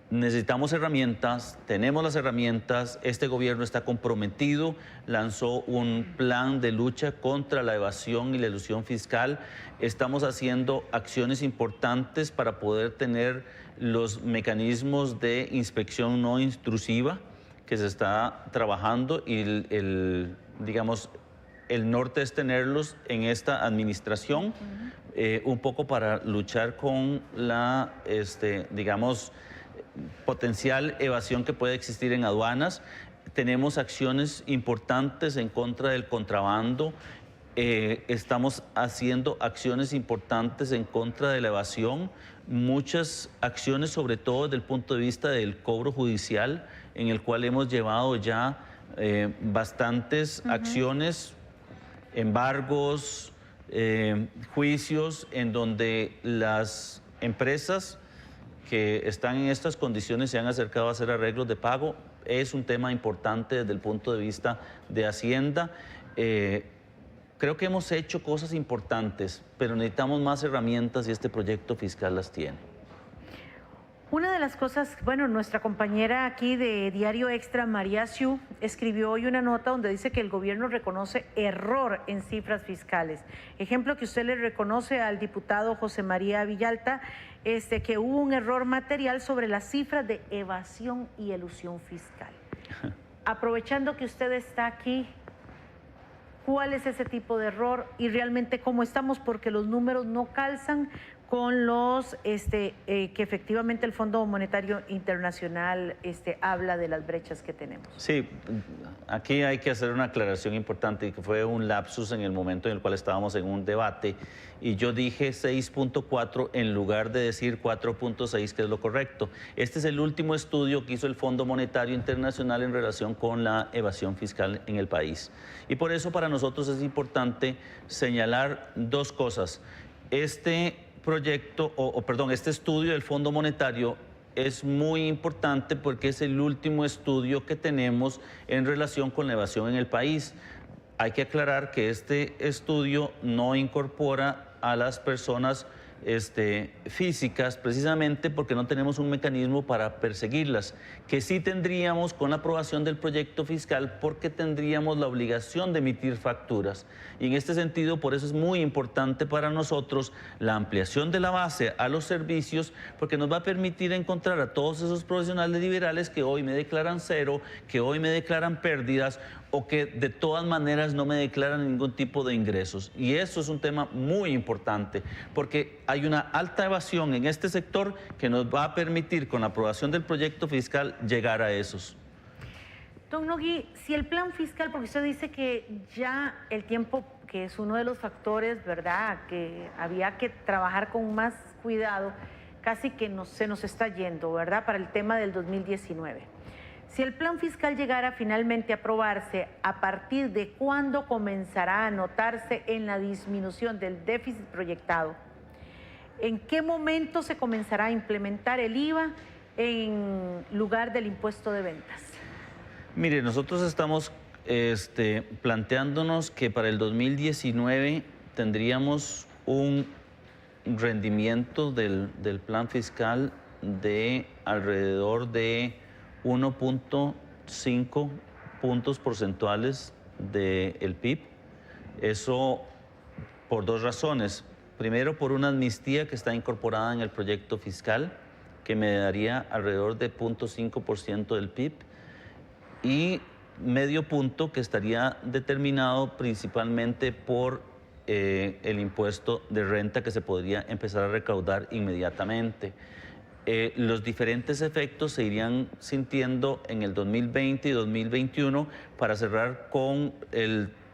necesitamos herramientas, tenemos las herramientas, este gobierno está comprometido, lanzó un plan de lucha contra la evasión y la elusión fiscal, estamos haciendo acciones importantes para poder tener los mecanismos de inspección no intrusiva que se está trabajando, y digamos, el norte es tenerlos en esta administración, un poco para luchar con la, digamos, potencial evasión que puede existir en aduanas. Tenemos acciones importantes en contra del contrabando, estamos haciendo acciones importantes en contra de la evasión, muchas acciones sobre todo desde el punto de vista del cobro judicial, en el cual hemos llevado ya bastantes acciones, embargos, juicios, en donde las empresas que están en estas condiciones se han acercado a hacer arreglos de pago. Es un tema importante desde el punto de vista de Hacienda. Creo que hemos hecho cosas importantes, pero necesitamos más herramientas y este proyecto fiscal las tiene. Una de las cosas, bueno, nuestra compañera aquí de Diario Extra, María Siu, escribió hoy una nota donde dice que el gobierno reconoce error en cifras fiscales. Ejemplo que usted le reconoce al diputado José María Villalta, que hubo un error material sobre las cifras de evasión y elusión fiscal. Aprovechando que usted está aquí, ¿cuál es ese tipo de error y realmente cómo estamos? Porque los números no calzan con los que efectivamente el Fondo Monetario Internacional habla de las brechas que tenemos. Sí, aquí hay que hacer una aclaración importante, que fue un lapsus en el momento en el cual estábamos en un debate y yo dije 6.4 en lugar de decir 4.6, que es lo correcto. Este es el último estudio que hizo el Fondo Monetario Internacional en relación con la evasión fiscal en el país. Y por eso para nosotros es importante señalar dos cosas. Este estudio del Fondo Monetario es muy importante porque es el último estudio que tenemos en relación con la evasión en el país. Hay que aclarar que este estudio no incorpora a las personas físicas, precisamente porque no tenemos un mecanismo para perseguirlas, que sí tendríamos con la aprobación del proyecto fiscal, porque tendríamos la obligación de emitir facturas. Y en este sentido, por eso es muy importante para nosotros la ampliación de la base a los servicios, porque nos va a permitir encontrar a todos esos profesionales liberales que hoy me declaran cero, que hoy me declaran pérdidas, o que de todas maneras no me declaran ningún tipo de ingresos. Y eso es un tema muy importante, porque hay una alta evasión en este sector que nos va a permitir, con la aprobación del proyecto fiscal, llegar a esos. Don Nogui, si el plan fiscal, porque usted dice que ya el tiempo, que es uno de los factores, ¿verdad?, que había que trabajar con más cuidado, casi que se nos está yendo, ¿verdad?, para el tema del 2019. Si el plan fiscal llegara finalmente a aprobarse, ¿a partir de cuándo comenzará a notarse en la disminución del déficit proyectado? ¿En qué momento se comenzará a implementar el IVA en lugar del impuesto de ventas? Mire, nosotros estamos planteándonos que para el 2019 tendríamos un rendimiento del plan fiscal de alrededor de 1.5 puntos porcentuales del PIB. Eso por dos razones. Primero, por una amnistía que está incorporada en el proyecto fiscal, que me daría alrededor de 0.5% del PIB, y medio punto que estaría determinado principalmente por el impuesto de renta que se podría empezar a recaudar inmediatamente. Los diferentes efectos se irían sintiendo en el 2020 y 2021 para cerrar con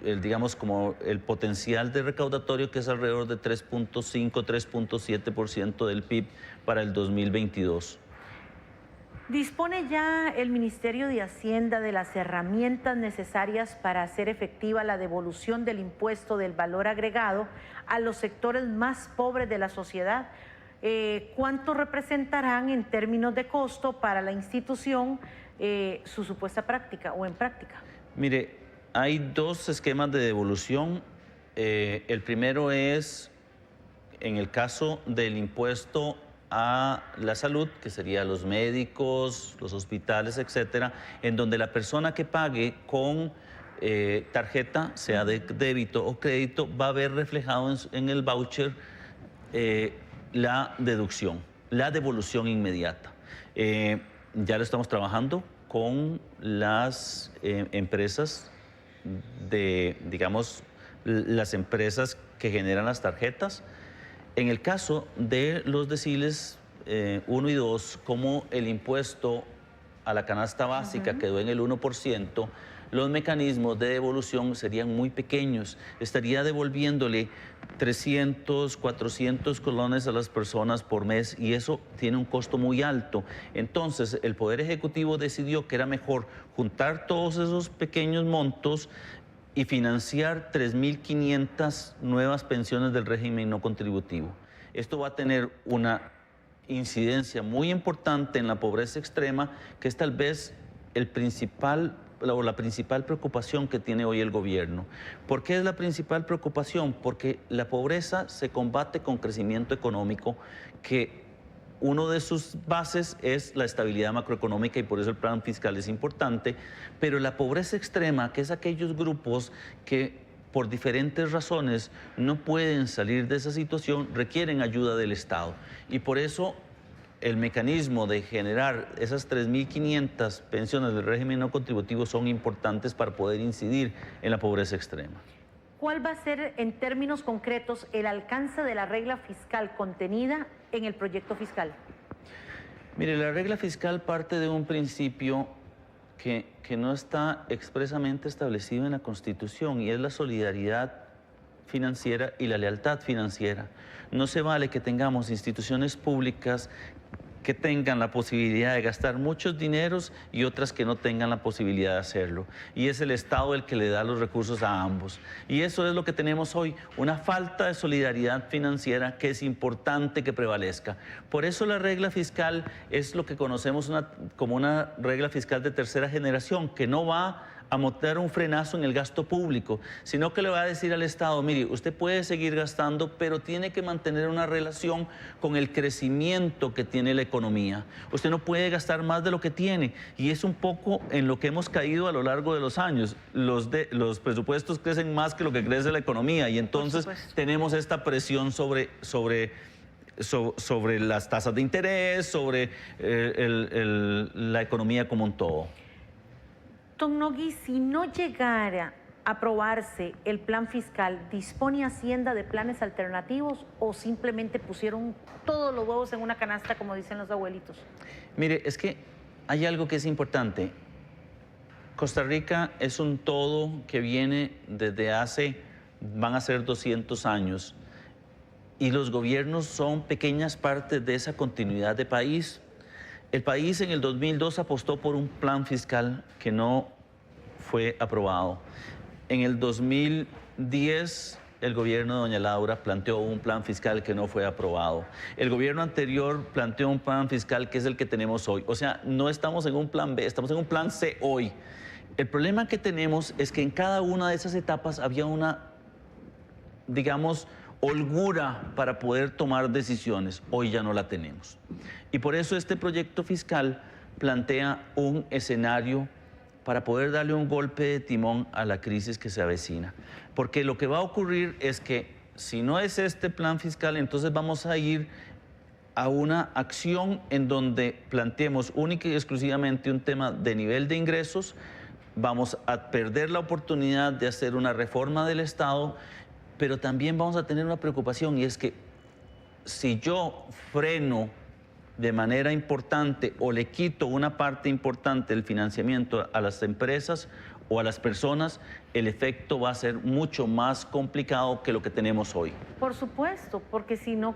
digamos, como el potencial de recaudatorio, que es alrededor de 3.5, 3.7% del PIB para el 2022. ¿Dispone ya el Ministerio de Hacienda de las herramientas necesarias para hacer efectiva la devolución del impuesto del valor agregado a los sectores más pobres de la sociedad? ¿Cuánto representarán en términos de costo para la institución su supuesta práctica o en práctica? Mire, hay dos esquemas de devolución. El primero es, en el caso del impuesto a la salud, que sería los médicos, los hospitales, etcétera, en donde la persona que pague con tarjeta, sea de débito o crédito, va a ver reflejado en el voucher la deducción, la devolución inmediata. Ya lo estamos trabajando con las empresas digamos, las empresas que generan las tarjetas. En el caso de los deciles 1 y 2, como el impuesto a la canasta básica quedó en el 1%, los mecanismos de devolución serían muy pequeños. Estaría devolviéndole 300, 400 colones a las personas por mes, y eso tiene un costo muy alto. Entonces, el Poder Ejecutivo decidió que era mejor juntar todos esos pequeños montos y financiar 3.500 nuevas pensiones del régimen no contributivo. Esto va a tener una incidencia muy importante en la pobreza extrema, que es tal vez la principal preocupación que tiene hoy el gobierno. ¿Por qué es la principal preocupación? Porque la pobreza se combate con crecimiento económico, que uno de sus bases es la estabilidad macroeconómica, y por eso el plan fiscal es importante, pero la pobreza extrema, que es aquellos grupos que por diferentes razones no pueden salir de esa situación, requieren ayuda del Estado, y por eso el mecanismo de generar esas 3.500 pensiones del régimen no contributivo son importantes para poder incidir en la pobreza extrema. ¿Cuál va a ser, en términos concretos, el alcance de la regla fiscal contenida en el proyecto fiscal? Mire, la regla fiscal parte de un principio que no está expresamente establecido en la Constitución, y es la solidaridad financiera y la lealtad financiera. No se vale que tengamos instituciones públicas que tengan la posibilidad de gastar muchos dineros y otras que no tengan la posibilidad de hacerlo. Y es el Estado el que le da los recursos a ambos. Y eso es lo que tenemos hoy, una falta de solidaridad financiera que es importante que prevalezca. Por eso la regla fiscal es lo que conocemos como una regla fiscal de tercera generación, que no va a montar un frenazo en el gasto público, sino que le va a decir al Estado: mire, usted puede seguir gastando, pero tiene que mantener una relación con el crecimiento que tiene la economía. Usted no puede gastar más de lo que tiene, y es un poco en lo que hemos caído a lo largo de los años. Los presupuestos crecen más que lo que crece la economía, y entonces tenemos esta presión sobre las tasas de interés, sobre la economía como un todo. Don Nogui, si no llegara a aprobarse el plan fiscal, ¿dispone Hacienda de planes alternativos o simplemente pusieron todos los huevos en una canasta, como dicen los abuelitos? Mire, es que hay algo que es importante. Costa Rica es un todo que viene desde van a ser 200 años. y los gobiernos son pequeñas partes de esa continuidad de país. El país en el 2002 apostó por un plan fiscal que no fue aprobado. En el 2010, el gobierno de doña Laura planteó un plan fiscal que no fue aprobado. El gobierno anterior planteó un plan fiscal que es el que tenemos hoy. O sea, no estamos en un plan B, estamos en un plan C hoy. El problema que tenemos es que en cada una de esas etapas había una, digamos, holgura para poder tomar decisiones. Hoy ya no la tenemos. Y por eso este proyecto fiscal plantea un escenario para poder darle un golpe de timón a la crisis que se avecina. Porque lo que va a ocurrir es que si no es este plan fiscal, entonces vamos a ir a una acción en donde planteemos única y exclusivamente un tema de nivel de ingresos, vamos a perder la oportunidad de hacer una reforma del Estado, pero también vamos a tener una preocupación, y es que si yo freno de manera importante o le quito una parte importante del financiamiento a las empresas o a las personas, el efecto va a ser mucho más complicado que lo que tenemos hoy. Por supuesto, porque si no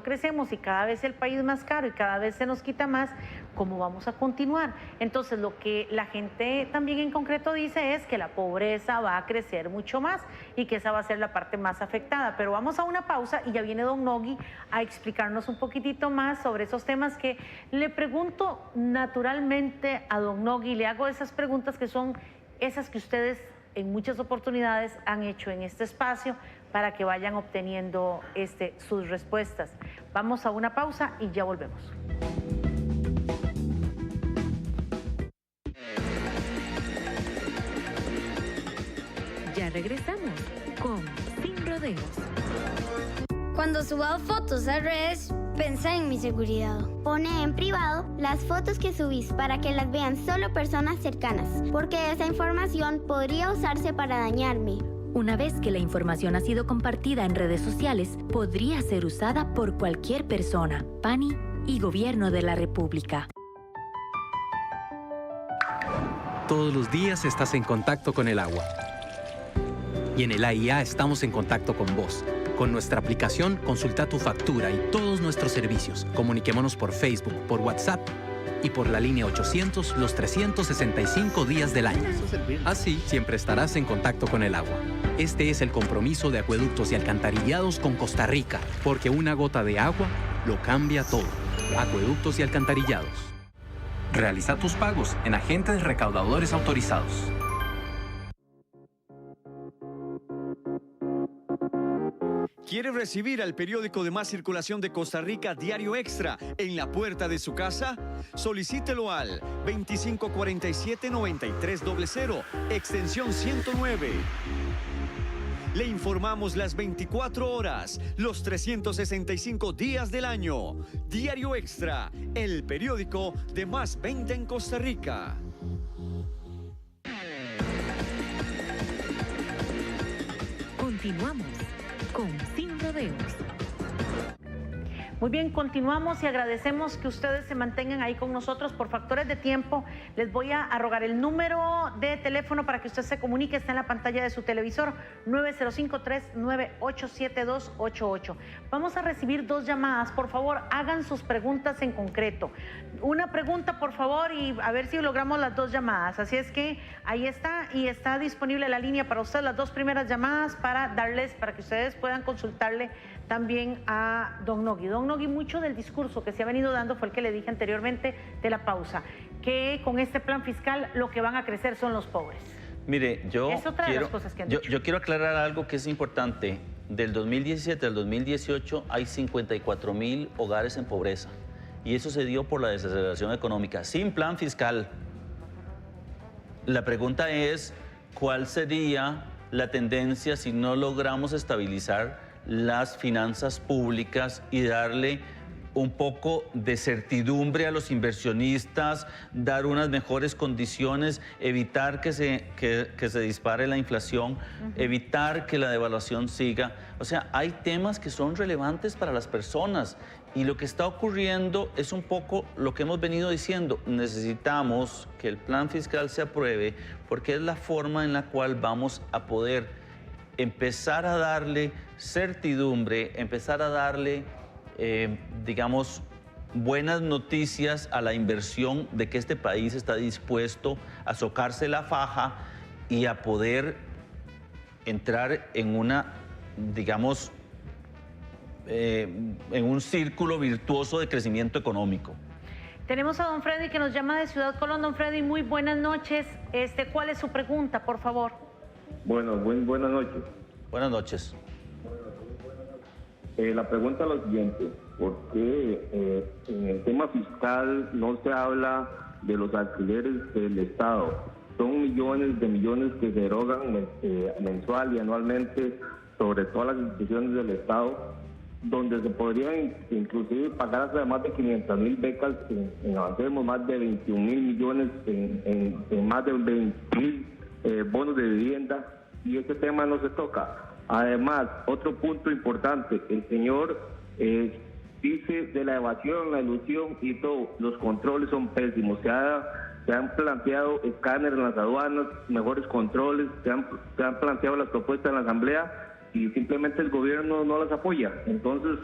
crecemos y cada vez el país es más caro y cada vez se nos quita más, ¿cómo vamos a continuar? Entonces, lo que la gente también en concreto dice es que la pobreza va a crecer mucho más y que esa va a ser la parte más afectada. Pero vamos a una pausa y ya viene don Nogui a explicarnos un poquitito más sobre esos temas que le pregunto naturalmente a don Nogui. Le hago esas preguntas que son esas que ustedes en muchas oportunidades han hecho en este espacio para que vayan obteniendo sus respuestas. Vamos a una pausa y ya volvemos. Ya regresamos con Sin Rodeos. Cuando subas fotos a redes, pensá en mi seguridad. Pone en privado las fotos que subís para que las vean solo personas cercanas, porque esa información podría usarse para dañarme. Una vez que la información ha sido compartida en redes sociales, podría ser usada por cualquier persona. PANI y Gobierno de la República. Todos los días estás en contacto con el agua. Y en el AIA estamos en contacto con vos. Con nuestra aplicación, consulta tu factura y todos nuestros servicios. Comuniquémonos por Facebook, por WhatsApp y por la línea 800 los 365 días del año. Así, siempre estarás en contacto con el agua. Este es el compromiso de Acueductos y Alcantarillados con Costa Rica, porque una gota de agua lo cambia todo. Acueductos y Alcantarillados. Realiza tus pagos en agentes recaudadores autorizados. ¿Quiere recibir al periódico de más circulación de Costa Rica, Diario Extra, en la puerta de su casa? Solicítelo al 2547-9300, extensión 109. Le informamos las 24 horas, los 365 días del año. Diario Extra, el periódico de más venta en Costa Rica. Continuamos con Sin Rodeos. Muy bien, continuamos y agradecemos que ustedes se mantengan ahí con nosotros. Por factores de tiempo, les voy a rogar el número de teléfono para que usted se comunique. Está en la pantalla de su televisor, 9053987288. Vamos a recibir 2 llamadas. Por favor, hagan sus preguntas en concreto. Una pregunta, por favor, y a ver si logramos las 2 llamadas. Así es que ahí está, y está disponible la línea para ustedes, las 2 primeras llamadas, para que ustedes puedan consultarle también a don Nogui. Don Nogui, mucho del discurso que se ha venido dando fue el que le dije anteriormente de la pausa, que con este plan fiscal lo que van a crecer son los pobres. Mire, yo quiero aclarar algo que es importante. Del 2017 al 2018 hay 54,000 hogares en pobreza, y eso se dio por la desaceleración económica, sin plan fiscal. La pregunta es, ¿cuál sería la tendencia si no logramos estabilizar las finanzas públicas y darle un poco de certidumbre a los inversionistas, dar unas mejores condiciones, evitar que se dispare la inflación, evitar que la devaluación siga? O sea, hay temas que son relevantes para las personas, y lo que está ocurriendo es un poco lo que hemos venido diciendo. Necesitamos que el plan fiscal se apruebe, porque es la forma en la cual vamos a poder empezar a darle certidumbre, empezar a darle, digamos, buenas noticias a la inversión de que este país está dispuesto a socarse la faja y a poder entrar en una, digamos, en un círculo virtuoso de crecimiento económico. Tenemos a don Freddy que nos llama de Ciudad Colón. Don Freddy, muy buenas noches. ¿Cuál es su pregunta, por favor? Bueno, buenas noches. Buenas noches. La pregunta es la siguiente: ¿por qué en el tema fiscal no se habla de los alquileres del Estado? Son millones que se erogan mensual y anualmente sobre todas las instituciones del Estado, donde se podrían inclusive pagar hasta más de 500,000 becas en Avancemos, más de 21,000 millones en más de 20,000 bonos de vivienda, y este tema no se toca. Además, otro punto importante, el señor dice de la evasión, la ilusión y todo, los controles son pésimos. Se han planteado escáneres en las aduanas, mejores controles, se han planteado las propuestas en la Asamblea y simplemente el gobierno no las apoya. Entonces,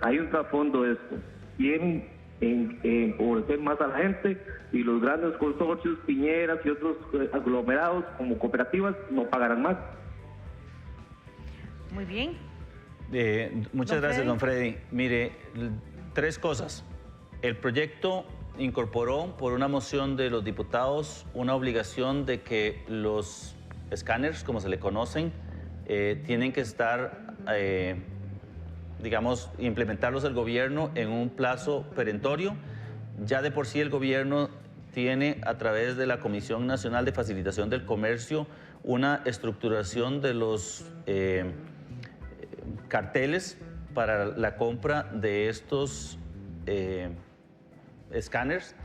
hay un trasfondo de esto. Quieren empobrecer más a la gente, y los grandes consorcios, piñeras y otros aglomerados como cooperativas no pagarán más. Muy bien. Muchas gracias, don Freddy. Mire, 3 cosas. El proyecto incorporó por una moción de los diputados una obligación de que los escáneres, como se le conocen, tienen que estar, digamos, implementarlos el gobierno en un plazo perentorio. Ya de por sí el gobierno tiene, a través de la Comisión Nacional de Facilitación del Comercio, una estructuración de los carteles para la compra de estos escáneres.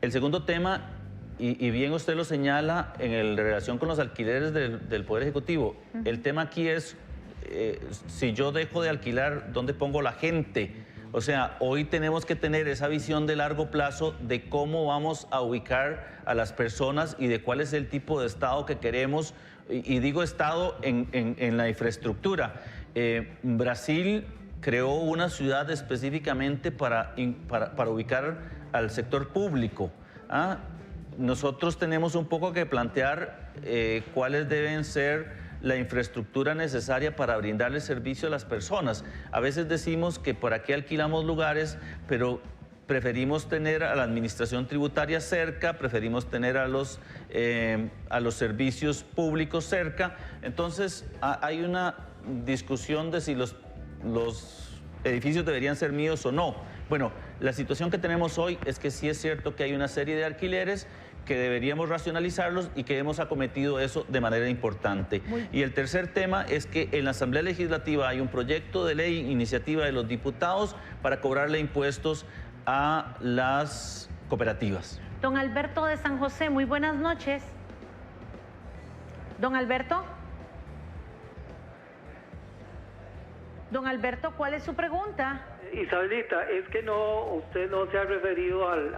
El segundo tema, y bien usted lo señala en relación con los alquileres del Poder Ejecutivo, el tema aquí es, si yo dejo de alquilar, ¿dónde pongo la gente? O sea, hoy tenemos que tener esa visión de largo plazo de cómo vamos a ubicar a las personas y de cuál es el tipo de Estado que queremos, y digo Estado en la infraestructura. Brasil creó una ciudad específicamente para ubicar al sector público. Nosotros tenemos un poco que plantear cuáles deben ser la infraestructura necesaria para brindarle servicio a las personas. A veces decimos que por aquí alquilamos lugares, pero preferimos tener a la administración tributaria cerca, preferimos tener a los servicios públicos cerca. Entonces hay una discusión de si los edificios deberían ser míos o no. Bueno, la situación que tenemos hoy es que sí es cierto que hay una serie de alquileres que deberíamos racionalizarlos y que hemos acometido eso de manera importante. Y el tercer tema es que en la Asamblea Legislativa hay un proyecto de ley, iniciativa de los diputados, para cobrarle impuestos a las cooperativas. Don Alberto de San José, muy buenas noches. Don Alberto. Don Alberto, ¿cuál es su pregunta? Isabelita, es que usted no se ha referido al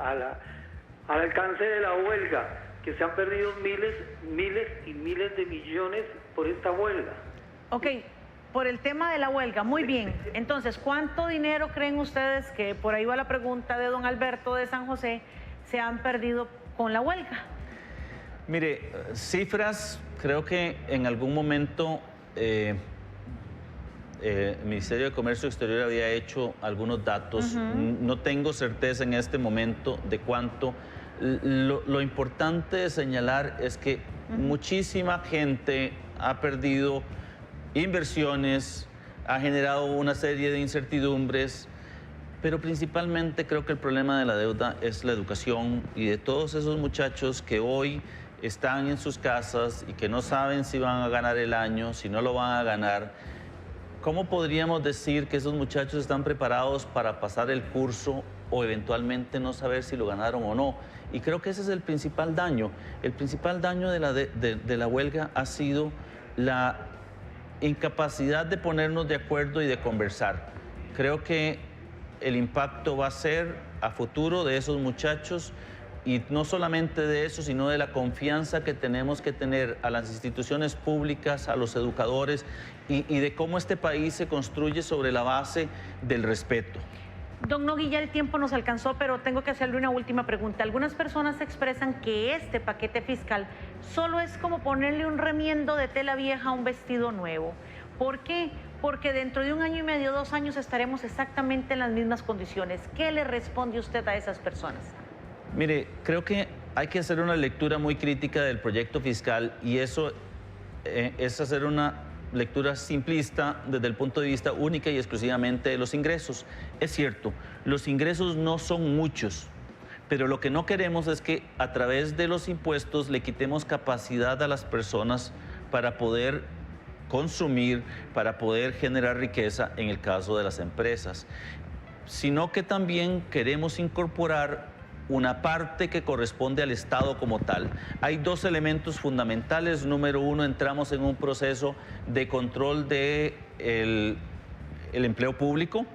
alcance de la huelga, que se han perdido miles y miles de millones por esta huelga. Ok, por el tema de la huelga, muy bien. Entonces, ¿cuánto dinero creen ustedes, que por ahí va la pregunta de don Alberto de San José, se han perdido con la huelga? Mire, cifras, creo que en algún momento el Ministerio de Comercio Exterior había hecho algunos datos. No tengo certeza en este momento de cuánto. Lo importante de señalar es que muchísima gente ha perdido inversiones, ha generado una serie de incertidumbres, pero principalmente creo que el problema de la deuda es la educación, y de todos esos muchachos que hoy están en sus casas y que no saben si van a ganar el año, si no lo van a ganar. ¿Cómo podríamos decir que esos muchachos están preparados para pasar el curso o eventualmente no saber si lo ganaron o no? Y creo que ese es el principal daño. El principal daño de la huelga ha sido la incapacidad de ponernos de acuerdo y de conversar. Creo que el impacto va a ser a futuro de esos muchachos Y no solamente de eso, sino de la confianza que tenemos que tener a las instituciones públicas, a los educadores y de cómo este país se construye sobre la base del respeto. Don Nogui, ya el tiempo nos alcanzó, pero tengo que hacerle una última pregunta. Algunas personas expresan que este paquete fiscal solo es como ponerle un remiendo de tela vieja a un vestido nuevo. ¿Por qué? Porque dentro de 1 año y medio, 2 años, estaremos exactamente en las mismas condiciones. ¿Qué le responde usted a esas personas? Mire, creo que hay que hacer una lectura muy crítica del proyecto fiscal y eso es hacer una lectura simplista desde el punto de vista única y exclusivamente de los ingresos. Es cierto, los ingresos no son muchos, pero lo que no queremos es que a través de los impuestos le quitemos capacidad a las personas para poder consumir, para poder generar riqueza en el caso de las empresas, sino que también queremos incorporar una parte que corresponde al Estado como tal. Hay 2 elementos fundamentales. Número 1, entramos en un proceso de control del empleo público,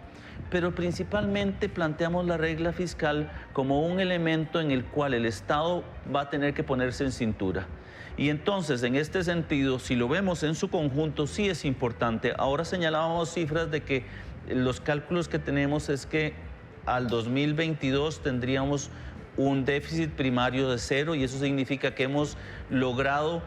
pero principalmente planteamos la regla fiscal como un elemento en el cual el Estado va a tener que ponerse en cintura. Y entonces, en este sentido, si lo vemos en su conjunto, sí es importante. Ahora señalábamos cifras de que los cálculos que tenemos es que al 2022 tendríamos un déficit primario de 0 y eso significa que hemos logrado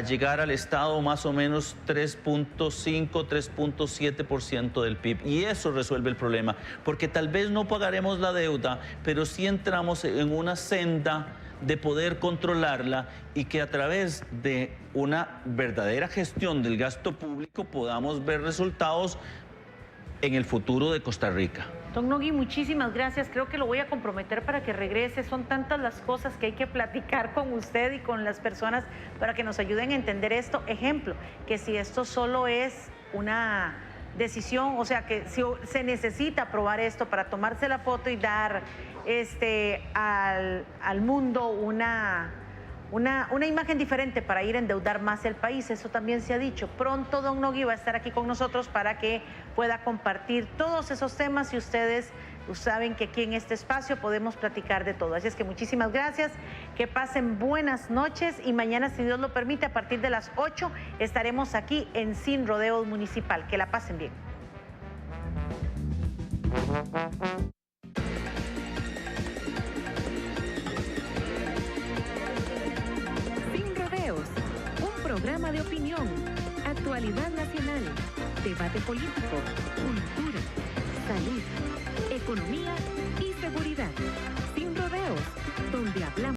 llegar al Estado más o menos 3.5, 3.7% del PIB. Y eso resuelve el problema, porque tal vez no pagaremos la deuda, pero sí entramos en una senda de poder controlarla y que a través de una verdadera gestión del gasto público podamos ver resultados en el futuro de Costa Rica. Don Nogui, muchísimas gracias. Creo que lo voy a comprometer para que regrese. Son tantas las cosas que hay que platicar con usted y con las personas para que nos ayuden a entender esto. Ejemplo, que si esto solo es una decisión, o sea, que si se necesita aprobar esto para tomarse la foto y dar al mundo una imagen diferente para ir a endeudar más el país. Eso también se ha dicho. Pronto Don Nogui va a estar aquí con nosotros para que pueda compartir todos esos temas y ustedes saben que aquí en este espacio podemos platicar de todo. Así es que muchísimas gracias, que pasen buenas noches y mañana, si Dios lo permite, a partir de las 8 estaremos aquí en Sin Rodeos Municipal. Que la pasen bien. Un programa de opinión, actualidad nacional, debate político, cultura, salud, economía y